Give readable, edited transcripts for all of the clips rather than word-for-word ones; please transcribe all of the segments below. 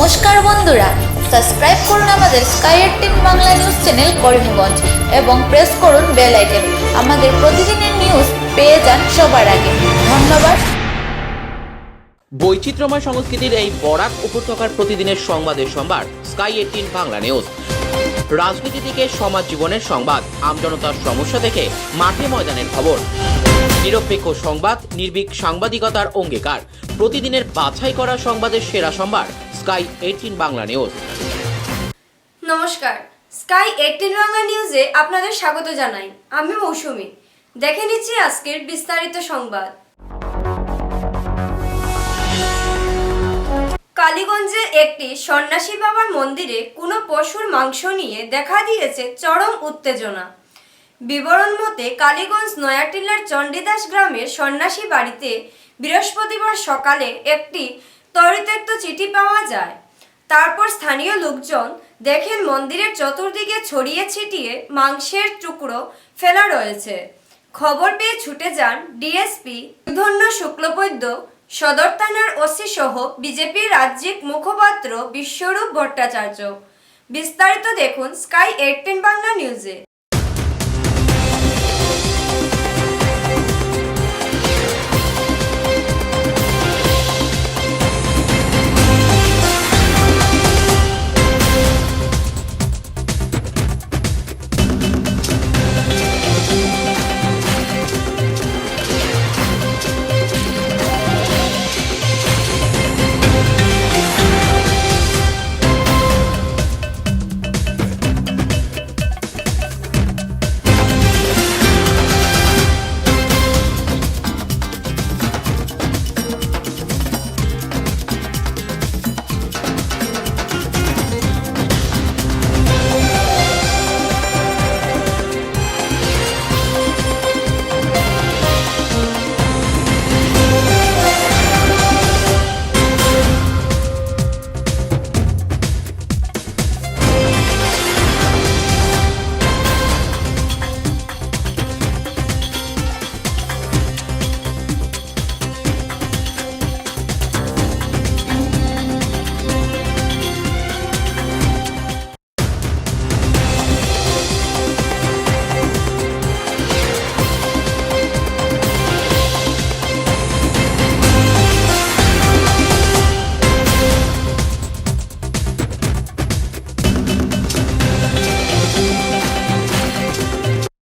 নমস্কার বন্ধুরা, সাবস্ক্রাইব করুন আমাদের sky 18 Bangla news channel Karimganj এবং প্রেস করুন বেল আইকন। আমাদের প্রতিদিনের নিউজ পেয়ে যান সবার আগে। ধন্যবাদ। বৈচিত্র্যময় সংস্কৃতির এই বরাক উপত্যকার প্রতিদিনের সংবাদের সম্ভার স্কাই 18 বাংলা নিউজ। রাজনীতি থেকে সমাজ জীবনের সংবাদ, আমজনতার সমস্যা থেকে মাঠে ময়দানের খবর, নিরপেক্ষ সংবাদ, নির্ভীক সাংবাদিকতার অঙ্গীকার, প্রতিদিনের বাছাই করা সংবাদের সেরা সম্ভার স্কাই 18 বাংলা নিউজ। নমস্কার, স্কাই 18 বাংলা নিউজে আপনাদের স্বাগত জানাই। আমি মৌসুমী। দেখে নিচ্ছি আজকের বিস্তারিত সংবাদ। কালীগঞ্জে একটি সন্ন্যাসী বাবার মন্দিরে কোনো পশুর মাংস নিয়ে দেখা দিয়েছে চরম উত্তেজনা। বিবরণ মতে কালীগঞ্জ নয়াটিলার চণ্ডীদাস গ্রামের সন্ন্যাসী বাড়িতে বৃহস্পতিবার সকালে একটি তরিতক্ত চিঠি পাওয়া যায়। তারপর স্থানীয় লোকজন দেখেন মন্দিরের চতুর্দিকে ছড়িয়ে ছিটিয়ে মাংসের টুকরো ফেলা রয়েছে। খবর পেয়ে ছুটে যান ডিএসপি ধন্য শুক্লবৈদ্য, সদর থানার ওসি সহ বিজেপির রাজ্যিক মুখপাত্র বিশ্বরূপ ভট্টাচার্য। বিস্তারিত দেখুন স্কাই 18 বাংলা নিউজে।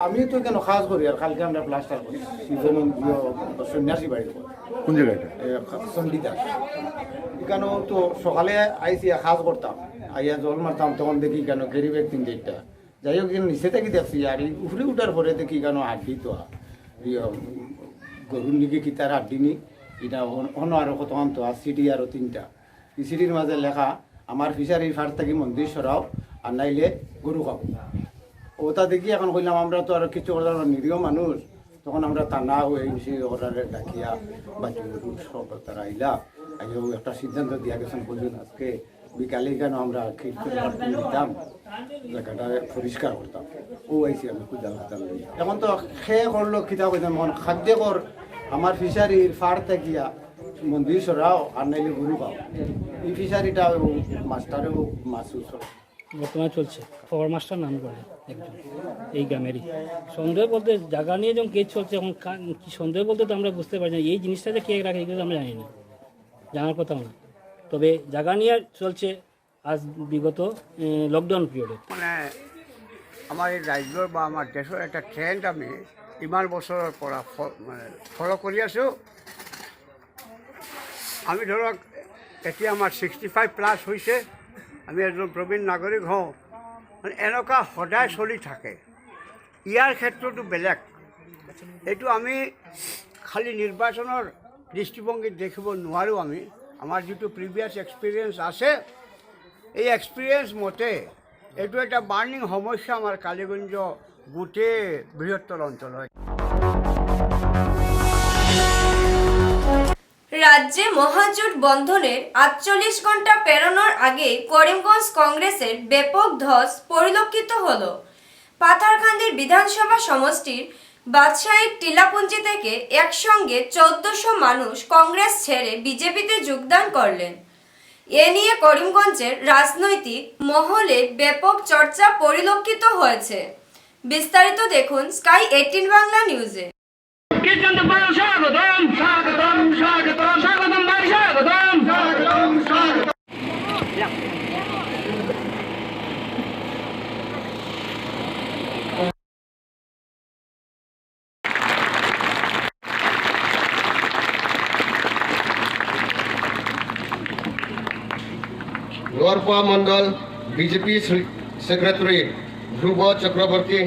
আমি তো কেন কাজ করি আর কালকে আমরা প্লাস্টার করি সন্ন্যাসী বাড়ি কোন জায়গাটা? চণ্ডীদাস। কেন তো সকালে আইসি কাজ করতাম, আইয়া জল মারতাম, তখন দেখি কেন গেরি ব্যাগ 3-4টা। যাই হোক নিচে থেকে দেখছি আর উফরে উঠার পরে দেখি কেন আড্ডি তো গরুর নিকে কি তার আড্ডি নি এটা অন্য আরো কত তো আর সিটি আরো 3টা। এই সিটির মাঝে লেখা আমার ফিশারির ফার থাকি মন্দির সরাও আর নাইলে গরু খাবো। ওটা দেখি এখন কইলাম আমরা তো আর কিছু করার নিরীহ মানুষ, তখন আমরা টানা হয়ে বেশি অর্ডারে ডাকিয়া বাকি সব তারা আইলা আইও একটা সিদ্ধান্ত দিয়া গেছেন বলুন আজকে বিকালে কেন আমরা দিতাম জায়গাটা পরিষ্কার করতাম। ও আইসি আমি খুঁজা লাগতাম। এখন তো খেয়ে করলো খিতা কইতাম মন খাদ্য কর আমার ফিশারির ফার থাকিয়া মন্দির সরাও আর নাইলে গরু পাও। এই ফিশারিটা মাস্টারেও মাছ বর্তমানে চলছে। খবর মাস্টার নাম করে একজন এই গ্রামেরই। সন্দেহ বলতে জায়গা নিয়ে যখন কেস চলছে, এখন কি সন্দেহ বলতে তো আমরা বুঝতে পারি না এই জিনিসটা যে কে রাখে এগুলো আমরা জানি না, জানার কথাও না। তবে জায়গা নিয়ে চলছে আজ বিগত লকডাউন পিরিয়ডে। মানে আমার এই রাজ্যৰ বা আমাৰ দেশৰ এটা ট্ৰেণ্ড আমি ইমান বছৰৰ পৰা মানে ফ'ল' কৰি আছোঁ। আমি ধৰক এতিয়া আমাৰ 65+ হৈছে, আমি এজন প্ৰবীণ নাগৰিক হওঁ, মানে এনেকুৱা সদায় চলি থাকে। ইয়াৰ ক্ষেত্ৰতো বেলেগ। এইটো আমি খালি নিৰ্বাচনৰ দৃষ্টিভংগীত দেখিব নোৱাৰোঁ। আমি আমাৰ যিটো প্ৰিভিয়াছ এক্সপিৰিয়েঞ্চ আছে, এই এক্সপিৰিয়েঞ্চ মতে এইটো এটা বাৰ্নিং সমস্যা আমাৰ কালীগঞ্জ গোটেই বৃহত্তৰ অঞ্চলত। রাজ্যে মহাজোট বন্ধনের 48 ঘন্টা পেরোনোর আগে করিমগঞ্জ কংগ্রেসের ব্যাপক ধস পরিলক্ষিত হলো। পাথারকান্দির বিধানসভা সমষ্টির বাদশাহীর টিলাপুঞ্জি থেকে একসঙ্গে 1400 মানুষ কংগ্রেস ছেড়ে বিজেপিতে যোগদান করলেন। এ নিয়ে করিমগঞ্জের রাজনৈতিক মহলে ব্যাপক চর্চা পরিলক্ষিত হয়েছে। বিস্তারিত দেখুন স্কাই 18 বাংলা নিউজে। लोअरपा मंडल बीजेपी सेक्रेटरी ध्रुव चक्रवर्ती,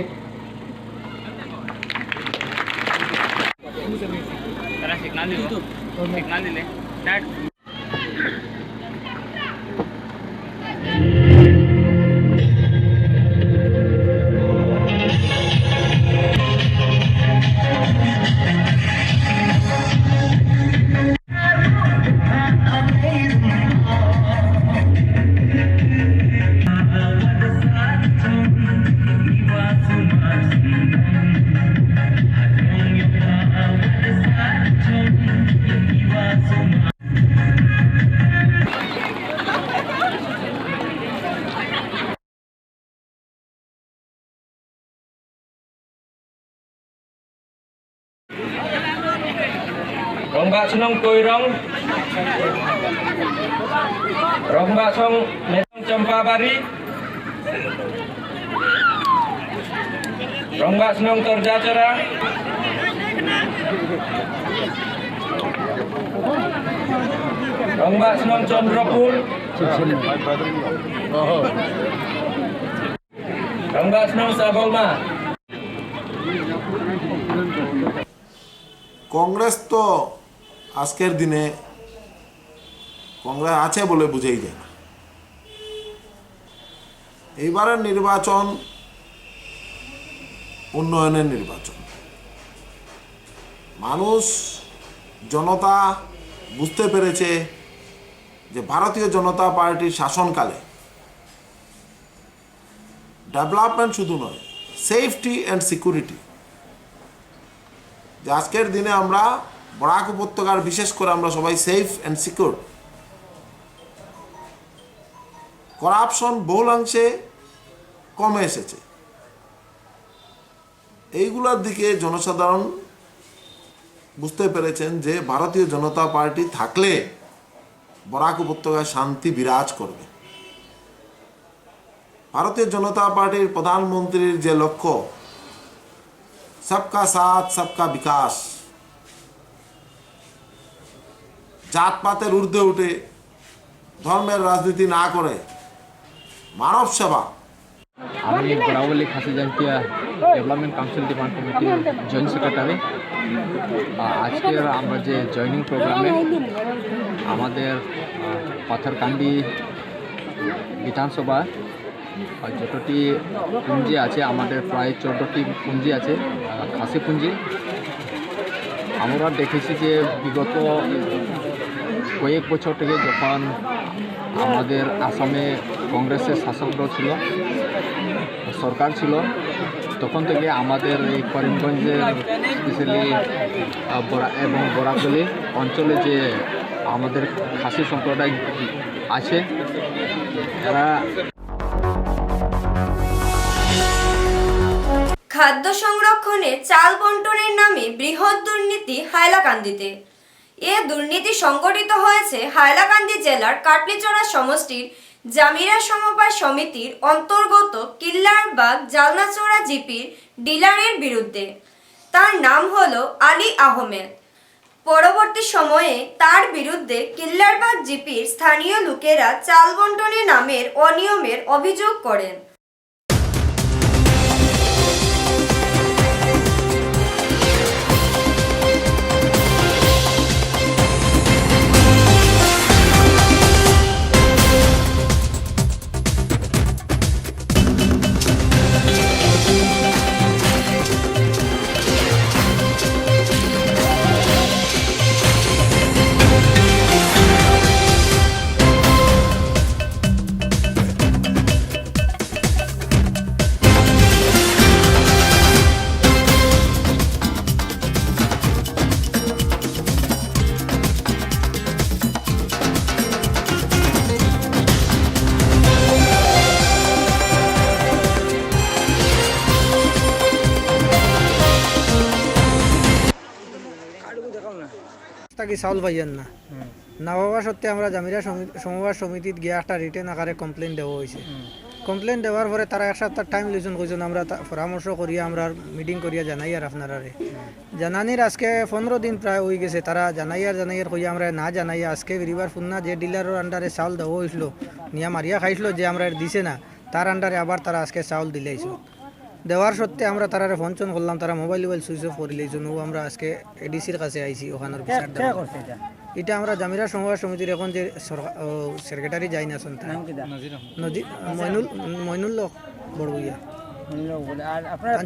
Rongga senong koirong, rongga song netong Campabari, rongga senong Torjacara, rongga senong Chandropur, rongga senong Sabolma. Congress তো আজকের দিনে কংগ্রেস আছে বলে বুঝেই যায় না। এইবারের নির্বাচন উন্নয়নের নির্বাচন। মানুষ জনতা বুঝতে পেরেছে যে ভারতীয় জনতা পার্টির শাসনকালে ডেভেলপমেন্ট শুধু নয়, সেফটি অ্যান্ড সিকিউরিটি, যে আজকের দিনে আমরা বরাক উপত্যকার বিশেষ করে আমরা সবাই সেফ অ্যান্ড সিকিউর, করাপশন বহুলাংশে কমে এসেছে, এইগুলোর দিকে জনসাধারণ বুঝতে পেরেছেন যে ভারতীয় জনতা পার্টি থাকলে বরাক উপত্যকায় শান্তি বিরাজ করবে। ভারতীয় জনতা পার্টির প্রধানমন্ত্রীর যে লক্ষ্য सबका साथ सबका विकास, জাতপাতের ঊর্ধ্বে উঠে ধর্মের রাজনীতি না করে মানব সেবা। আমি বরাবলি খাসিজান্তিয়া ডেভেলপমেন্ট কাউন্সিল ডিমান্ড কমিটির জয়েন্ট সেক্রেটারি। আজকের আমরা যে জয়নিং প্রোগ্রামে আমাদের পাথরকান্দি বিধানসভা যতটি পুঞ্জি আছে, আমাদের প্রায় 14টি পুঞ্জি আছে খাসি পুঞ্জি। আমরা দেখেছি যে বিগত কয়েক বছর থেকে যখন আমাদের আসামে কংগ্রেসের শাসক দল ছিল, সরকার ছিল, তখন থেকে আমাদের এই করিমগঞ্জের স্পেশালি এবং বরাকলি অঞ্চলে যে আমাদের খাসি সম্প্রদায় আছে, এরা খাদ্য সংরক্ষণে চাল বন্টনের নামে বৃহৎ দুর্নীতি হাইলাকান্দিতে। এ দুর্নীতি সংগঠিত হয়েছে হাইলাকান্দি জেলার কাটলিচড়া সমষ্টির জামিরা সমবায় সমিতির অন্তর্গত কিল্লারবাগ জালনাচড়া জিপির ডিলারের বিরুদ্ধে। তার নাম হলো আলী আহমেদ। পরবর্তী সময়ে তার বিরুদ্ধে কিল্লারবাগ জিপির স্থানীয় লোকেরা চাল বন্টনের নামের অনিয়মের অভিযোগ করেন। কি চাউল পাইয়েন না না পাওয়া সত্ত্বে আমরা জামিরা সমবায় সমিতিত গিয়ে একটা রিটেন আকারে কমপ্লেন দেওয়া হয়েছে। কমপ্লেন দেওয়ার পরে তারা এক সপ্তাহ টাইম লিজন করছেন, আমরা পরামর্শ করিয়া আমরা মিটিং করিয়া জানাই আর আপনারা জানানির আজকে 15 দিন প্রায় হয়ে গেছে। তারা জানাইয়ার কইয়া আমরা না জানাইয়া আজকে রিভার ফুন্না যে ডিলারের আন্ডারে চাউল দেওয়া হয়েছিল নিয়া মারিয়া খাইছিল, যে আমরা দিছে না তার আন্ডারে আবার তারা আজকে চাউল দিলেইছ। দেওয়ার সত্ত্বে আমরা তারা ফোন চোন করলাম, তারা মোবাইল সুইচ অফ করে লইছেন। ও আমরা আজকে এডিসির কাছে আইছি ওখানের বিচার দেওয়া। এটা আমরা জামিরা সমবায় সমিতির এখন যে সেক্রেটারি যাই না শুনতে মইনুল বড়বইয়া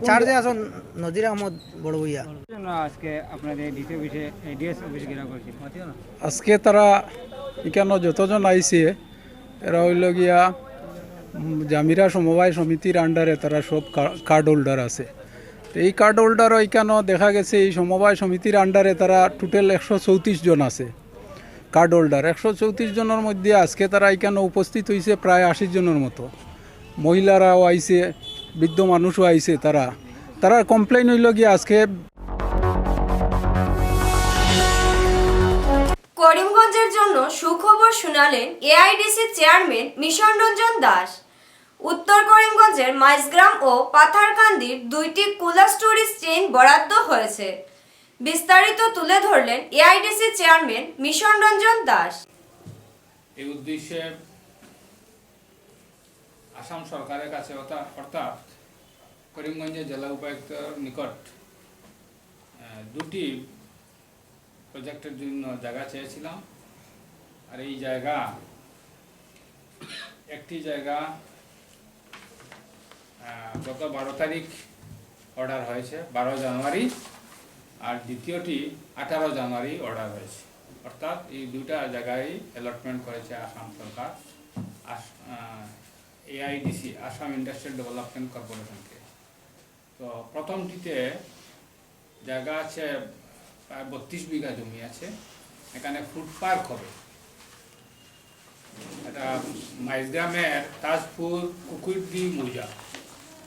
চার্জে আসুন নজির আহমদ বড়বইয়া। আজকে তারা এখানে যতজন আইছে এরা হইল গিয়া জামিরা সমবায় সমিতির আন্ডারে তারা সব কার্ড হোল্ডার আছে। তো এই কার্ড হোল্ডার এখানেও দেখা গেছে এই সমবায় সমিতির আন্ডারে তারা টোটাল 134 জন আছে কার্ড হোল্ডার। 134 জনের মধ্যে আজকে তারা এখানে উপস্থিত হয়েছে প্রায় 80 জনের মতো। মহিলারাও আইছে, বৃদ্ধ মানুষও আইছে। তারা কমপ্লেন হইল গিয়ে আজকে করিমগঞ্জের জন্য সুখবর শুনালেন এআইডিসি চেয়ারম্যান মিশন রঞ্জন দাস। উত্তর করিমগঞ্জের মাইজগ্রাম ও পাথারকান্দির 2টি কুলা স্টোরেজ চেইন বরাদ্দ হয়েছে। বিস্তারিত তুলে ধরলেন এআইডিসি চেয়ারম্যান মিশন রঞ্জন দাস। এই উদ্দেশ্যে আসাম সরকারের কাছে অর্থাৎ করিমগঞ্জের জেলা উপায়ুক্তর নিকট 2টি প্রজেক্টের জন্য জায়গা চেয়েছিলাম। আর এই জায়গা, একটি জায়গা গত 12 তারিখ অর্ডার হয়েছে, 12 জানুয়ারি, আর দ্বিতীয়টি 18 জানুয়ারি অর্ডার হয়েছে। অর্থাৎ এই দুইটা জায়গায় অ্যালটমেন্ট করেছে আসাম সরকার এআইডিসি, আসাম ইন্ডাস্ট্রিয়াল ডেভেলপমেন্ট কর্পোরেশনকে। তো প্রথমটিতে জায়গা আছে প্রায় 32 বিঘা জমি আছে। এখানে ফুড পার্ক হবে। এটা মাইজগ্রামের তাজপুর কুকুরদি মৌজা,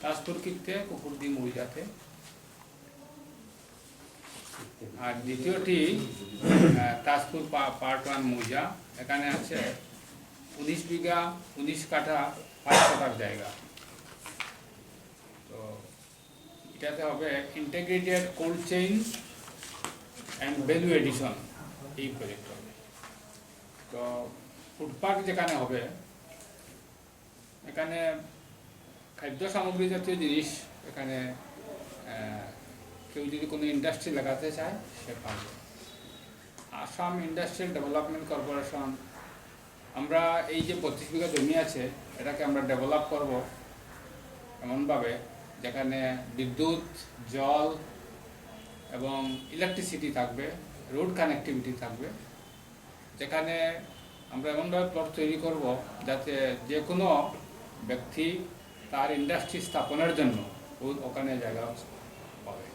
তাজপুর কিতে কুকুরদি মৌজাতে। আর দ্বিতীয়টি তাজপুর পার্ট 1 মৌজা। এখানে আছে 19 বিঘা 19 কাঠা 5 শতাংশ জায়গা। তো এটাতে হবে integrated cold chain and value addition, এই প্রজেক্ট হবে। তো ফুড পার্ক যেখানে হবে, এখানে খাদ্য সামগ্রী জাতীয় জিনিস এখানে কেউ যদি কোনো ইন্ডাস্ট্রি লাগাতে চায় সে পাবে। আসাম ইন্ডাস্ট্রিয়াল ডেভেলপমেন্ট কর্পোরেশন, আমরা এই যে 32 বিঘা জমি আছে এটাকে আমরা ডেভেলপ করব এমনভাবে যেখানে বিদ্যুৎ, জল এবং ইলেকট্রিসিটি থাকবে, রোড কানেক্টিভিটি থাকবে। যেখানে আমরা এমনভাবে প্লট তৈরি করব যাতে যে কোনো ব্যক্তি তার ইন্ডাস্ট্রি স্থাপনের জন্য ওখানে জায়গা পাবে।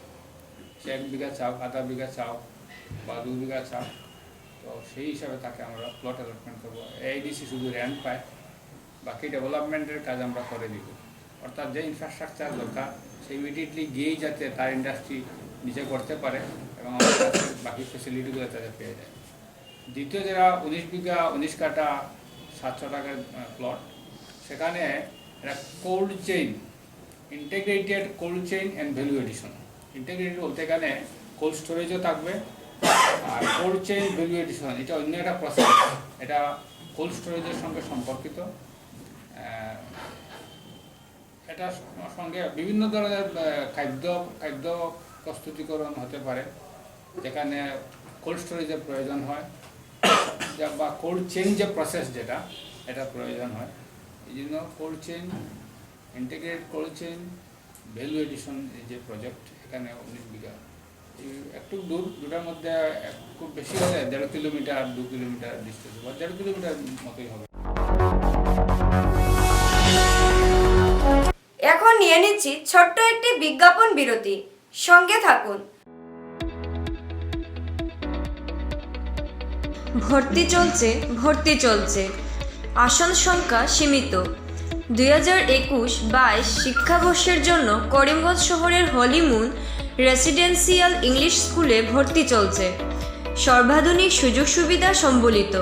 সে 1 বিঘা চাও, আধা বিঘা চাও বা 2 বিঘা চাও, তো সেই হিসাবে তাকে আমরা প্লট অ্যালটমেন্ট করবো। এআইডিসি শুধু র্যান্ড পায়, বাকি ডেভেলপমেন্টের কাজ আমরা করে দিব। অর্থাৎ যে ইনফ্রাস্ট্রাকচার দরকার সে ইমিডিয়েটলি গিয়েই যাতে তার ইন্ডাস্ট্রি নিজে করতে পারে এবং আমাদের কাছে বাকি ফেসিলিটিগুলো তাদের পেয়ে যায়। দ্বিতীয় যারা 19 বিঘা 19 কাঠা 700 টাকার প্লট, সেখানে একটা cold chain, integrated cold chain and value addition. Integrated বলতে এখানে কোল্ড স্টোরেজও থাকবে, আর কোল্ড চেইন ভ্যালু এডিশন এটা অন্য একটা প্রসেস, এটা কোল্ড স্টোরেজের সঙ্গে সম্পর্কিত। এটার সঙ্গে বিভিন্ন ধরনের খাদ্য প্রস্তুতিকরণ হতে পারে, যেখানে কোল্ড স্টোরেজের প্রয়োজন হয় বা কোল্ড চেইন যে প্রসেস যেটা এটা প্রয়োজন হয়। এই জন্য cold chain, integrated cold chain, value addition যে প্রজেক্ট, এখানে 19 বিঘা, একটু দূর, দুটার মধ্যে খুব বেশি হলে 1.5 কিলোমিটার 2 কিলোমিটার ডিস্টেন্স বা 1.5 কিলোমিটার মতোই হবে। এখন নিয়ে নিচ্ছি ছোট্ট একটি বিজ্ঞাপন বিরতি, সঙ্গে থাকুন। ভর্তি চলছে, আসন সংখ্যা সীমিত। 2021-22 শিক্ষাবর্ষের জন্য করিমগঞ্জ শহরের হলিমুন রেসিডেন্সিয়াল ইংলিশ স্কুলে ভর্তি চলছে। সর্বাধুনিক সুযোগ সুবিধা সম্বলিত,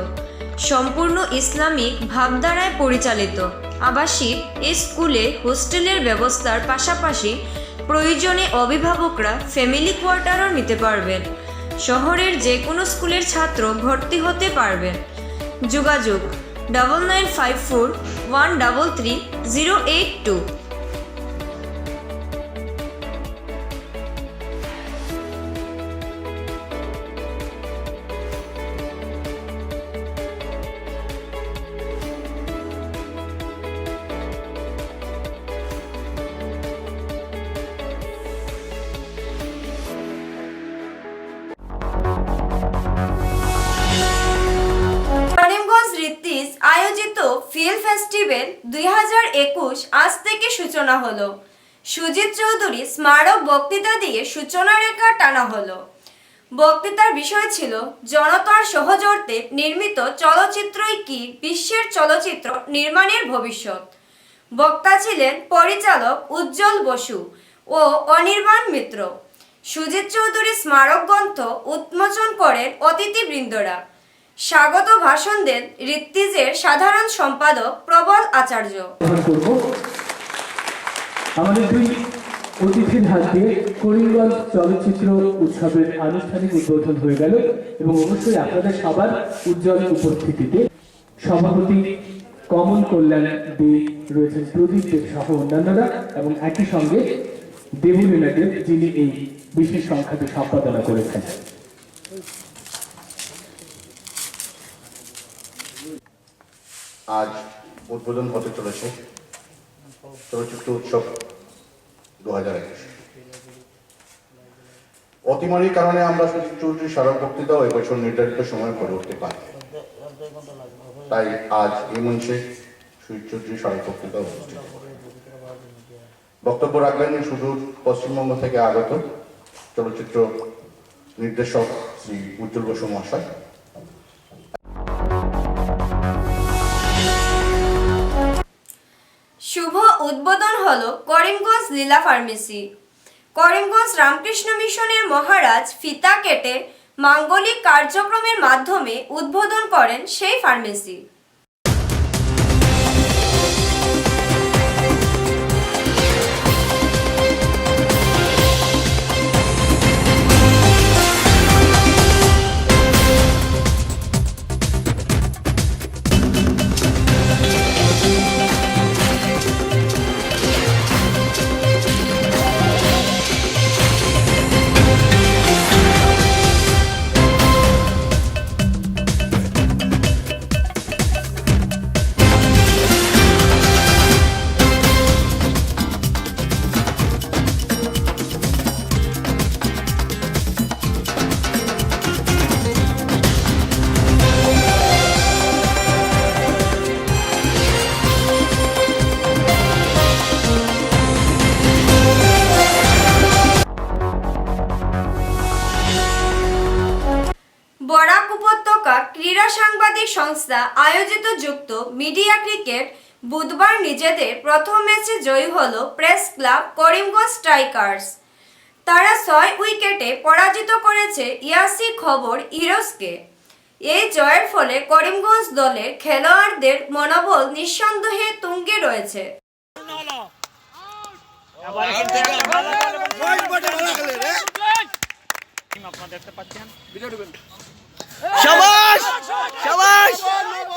সম্পূর্ণ ইসলামিক ভাবধারায় পরিচালিত আবাসিক এই স্কুলে হোস্টেলের ব্যবস্থার পাশাপাশি প্রয়োজনে অভিভাবকরা ফ্যামিলি কোয়ার্টারও নিতে পারবেন। শহরের যে কোনো স্কুলের ছাত্র ভর্তি হতে পারবেন। যোগাযোগ 9954133082। করিমগঞ্জ রিত্তিজ আয়োজিত ফিল্ম ফেস্টিভ্যাল 2021 আজ থেকে সূচনা হলো। সুজিত চৌধুরী স্মারক বক্তৃতা দিয়ে সূচনা রেখা টানা হলো। বক্তৃতার বিষয় ছিল জনতার সহযোগিতায় নির্মিত চলচ্চিত্রই কি বিশ্বের চলচ্চিত্র নির্মাণের ভবিষ্যৎ। বক্তা ছিলেন পরিচালক উজ্জ্বল বসু ও অনির্বাণ মিত্র। সুজিত চৌধুরী স্মারক গ্রন্থ উন্মোচন করেন অতিথিবৃন্দরা। স্বাগত ভাষণ দেন রিত্তিজের সাধারণ সম্পাদক প্রবল আচার্য। আমাদের দুই অতিথির হাত দিয়ে করিমগঞ্জ চলচ্চিত্র উৎসবের আনুষ্ঠানিক উদ্বোধন হয়ে গেল এবং অবশ্যই আপনাদের সবার উজ্জ্বল উপস্থিতিতে সভাপতি কমল কল্যাণ দে রয়েছেন, প্রদীপ দেব সহ অন্যান্যরা, এবং একই সঙ্গে দেবলীনা দেব, যিনি এই বিশেষ সংখ্যাটি সম্পাদনা করেছেন। আজ উদ্বোধন হতে চলেছে চলচ্চিত্র উৎসব 2021। অতিমারির কারণে আমরা সুজিত চৌধুরী স্মারক বক্তৃতাও এবছর নির্ধারিত সময় করে উঠতে পারি, তাই আজ এই মঞ্চে সুজিত চৌধুরী স্মারক বক্তৃতা অনুষ্ঠিত। বক্তব্য রাখবেন সুদূর পশ্চিমবঙ্গ থেকে আগত চলচ্চিত্র নির্দেশক শ্রী উজ্জ্বল বসু মহাশয়। শুভ উদ্বোধন হলো করিমগঞ্জ লীলা ফার্মেসি। করিমগঞ্জ রামকৃষ্ণ মিশনের মহারাজ ফিতা কেটে মাঙ্গলিক কার্যক্রমের মাধ্যমে উদ্বোধন করেন সেই ফার্মেসি। বরাক উপত্যকা ক্রীড়া সাংবাদিক সংস্থা আয়োজিত যুক্ত মিডিয়া ক্রিকেট বুধবার নিজেদের প্রথম ম্যাচে জয়ী হলো প্রেস ক্লাব করিমগঞ্জ স্ট্রাইকার্স। তারা 6 উইকেটে পরাজিত করেছে ইয়াসি খবর ইরোসকে। এই জয়ের ফলে করিমগঞ্জ দলের খেলোয়াড়দের মনোবল নিঃসন্দেহে তুঙ্গে রয়েছে। আপনারা দেখতে পাচ্ছেন শাবাশ শাবাশ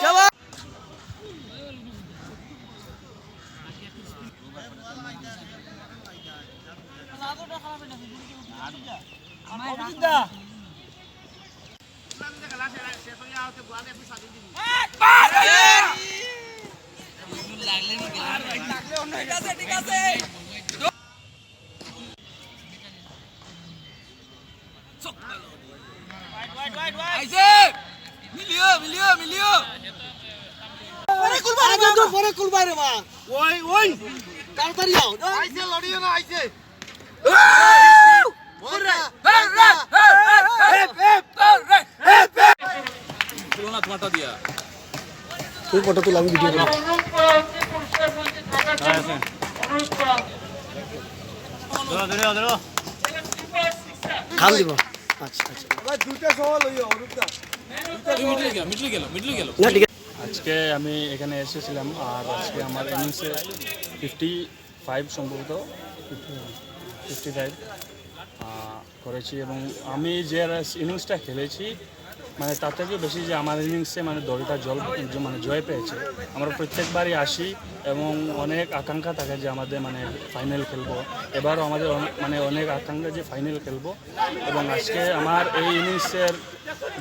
শাবাশ। ঠিক আছে তুই ফটো তুল, আমি ভিডিও খাল দিব। আচ্ছা আচ্ছা আজকে আমি এখানে এসেছিলাম আর আজকে আমার ইনিংসে 55 সম্ভবত 55 করেছি এবং আমি যে ইনিংসটা খেলেছি মানে তার থেকেও বেশি যে আমার ইনিংসে মানে দলটা মানে জয় পেয়েছে। আমরা প্রত্যেকবারই আসি এবং অনেক আকাঙ্ক্ষা থাকে যে আমাদের মানে ফাইনাল খেলবো, এবারও আমাদের মানে অনেক আকাঙ্ক্ষা যে ফাইনাল খেলবো এবং আজকে আমার এই ইনিংসের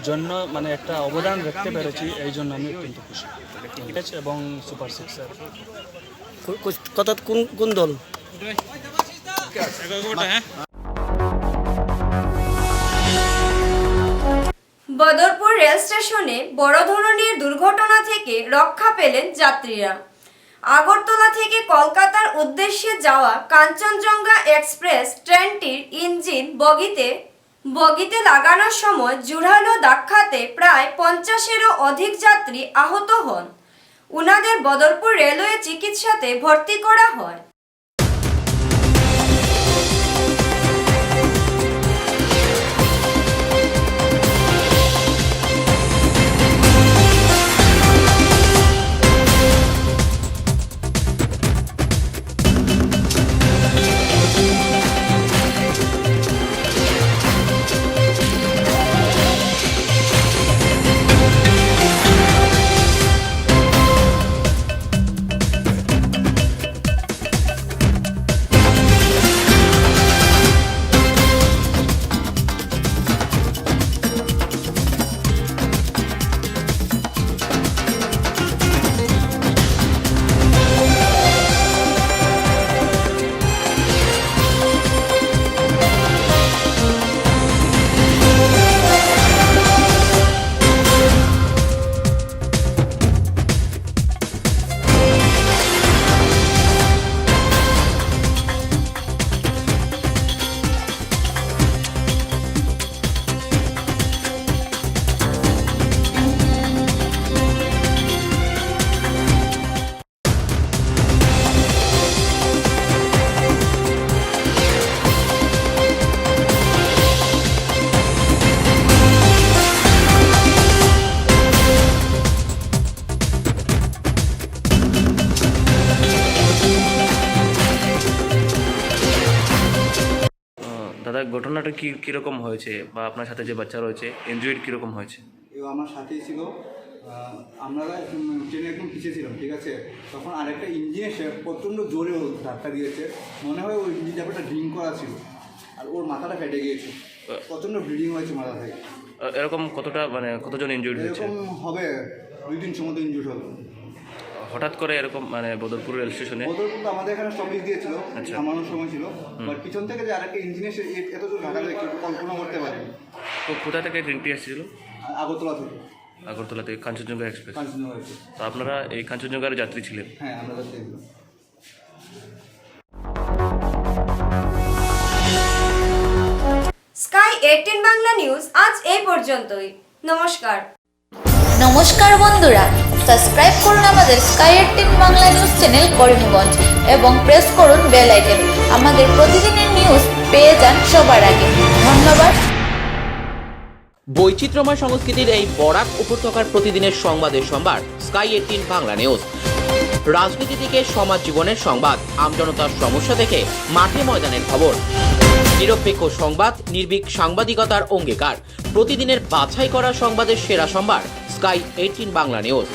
জন্য মানে একটা অবদান রাখতে পেরেছি, এই জন্য আমি অত্যন্ত খুশি ঠিক আছে। এবং সুপার সিক্সার কত কোন দল? বদরপুর রেল স্টেশনে বড় ধরনের দুর্ঘটনা থেকে রক্ষা পেলেন যাত্রীরা। আগরতলা থেকে কলকাতার উদ্দেশ্যে যাওয়া কাঞ্চনজঙ্ঘা এক্সপ্রেস ট্রেনটির ইঞ্জিন বগিতে লাগানোর সময় জোরালো ধাক্কাতে প্রায় 50-এরও অধিক যাত্রী আহত হন। উনাদের বদরপুর রেলওয়ে চিকিৎসাতে ভর্তি করা হয়। দাদা ঘটনাটা কীরকম হয়েছে বা আপনার সাথে যে বাচ্চা রয়েছে এনজয়েড কীরকম হয়েছে? আমার সাথেই ছিল, আমরা ট্রেনে একদম পিছিয়ে ছিলাম ঠিক আছে, তখন আরেকটা ইঞ্জিন এসে প্রচণ্ড জোরে ধাক্কা দিয়েছে, মনে হয় ওই ইঞ্জিন ব্যাপারটা ড্রিঙ্ক করা ছিল আর ওর মাথাটা ফেটে গিয়েছে, প্রচণ্ড ব্লিডিং হয়েছে মাথা থেকে। এরকম কতজন ইনজুর্ড হয়েছে? এরকম হবে 2-300 মতো ইনজুর্ড হবে। হঠাৎ করে এরকম বদরপুর রেল স্টেশনে? বদরপুর তো আমাদের এখানে স্টপেজ দিয়েছিল, নামানোর সময় ছিল, বাট পিছন থেকে যে আরেকটা ইঞ্জিন এসে এত জোর ধাক্কা দেয় কেউ কল্পনা করতে পারে। তো কোথা থেকে ট্রেনটি এসেছিল? আগরতলা থেকে। আগরতলা থেকে কাঞ্চনজঙ্ঘা এক্সপ্রেস? কাঞ্চনজঙ্ঘা এক্সপ্রেস। তো আপনারা এই কাঞ্চনজঙ্ঘার যাত্রী ছিলেন? হ্যাঁ, আমরা যাত্রী ছিলাম। স্কাই 18 বাংলা নিউজ আজ এই পর্যন্তই। নমস্কার। নমস্কার বন্ধুরা, সাবস্ক্রাইব করুন আমাদের sky 18 Bangla news channel Karimganj এবং প্রেস করুন বেল আইকন। আমাদের প্রতিদিনের নিউজ পেয়ে যান সবার আগে। ধন্যবাদ। বৈচিত্র্যময় সংস্কৃতির এই বরাক উপত্যকার প্রতিদিনের সংবাদের সম্ভার স্কাই 18 বাংলা নিউজ। রাজনীতি থেকে সমাজ জীবনের সংবাদ, আমজনতার সমস্যা থেকে মাঠে ময়দানের খবর, নিরপেক্ষ সংবাদ, নির্ভীক সাংবাদিকতার অঙ্গীকার, প্রতিদিনের বাছাই করা সংবাদের সেরা সম্ভার স্কাই 18 বাংলা নিউজ।